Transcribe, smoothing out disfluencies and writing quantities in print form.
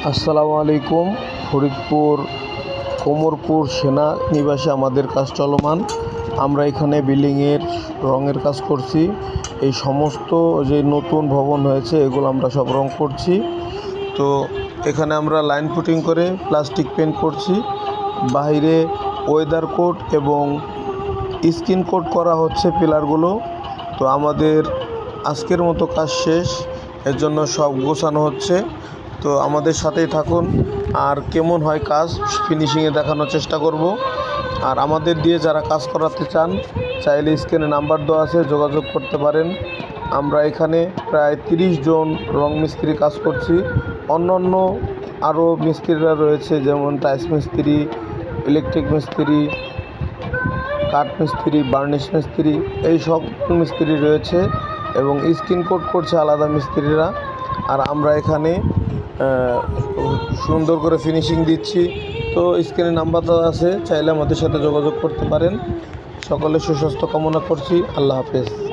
আসসালামু আলাইকুম। ফরিদপুর কোমরপুর সেনানিবাসে আমাদের কাজ চলমান। আমরা এখানে বিল্ডিংয়ের রঙের কাজ করছি। এই সমস্ত যে নতুন ভবন হয়েছে এগুলো আমরা সব রং করছি। তো এখানে আমরা লাইন পুটিং করে প্লাস্টিক পেন্ট করছি। বাইরে ওয়েদার কোট এবং স্কিন কোট করা হচ্ছে পিলারগুলো। তো আমাদের আজকের মতো কাজ শেষ, এর জন্য সব গোছানো হচ্ছে। তো আমাদের সাথেই থাকুন, আর কেমন হয় কাজ ফিনিশিংয়ে দেখানোর চেষ্টা করব। আর আমাদের দিয়ে যারা কাজ করাতে চান চাইলে স্ক্রিনে নাম্বার দেওয়া আছে, যোগাযোগ করতে পারেন। আমরা এখানে প্রায় 30 জন রং মিস্ত্রি কাজ করছি। অন্য আরও মিস্ত্রিরা রয়েছে, যেমন টাইলস মিস্ত্রি, ইলেকট্রিক মিস্ত্রি, কাঠ মিস্ত্রি, বার্নিশ মিস্ত্রি, এই সব মিস্ত্রি রয়েছে এবং স্কিন কোট করছে আলাদা মিস্ত্রিরা। আর আমরা এখানে সুন্দর করে ফিনিশিং দিচ্ছি। তো স্ক্রিনে নাম্বার দেওয়া আছে, চাইলে আমাদের সাথে যোগাযোগ করতে পারেন। সকলে সুস্বাস্থ্য কামনা করছি। আল্লাহ হাফেজ।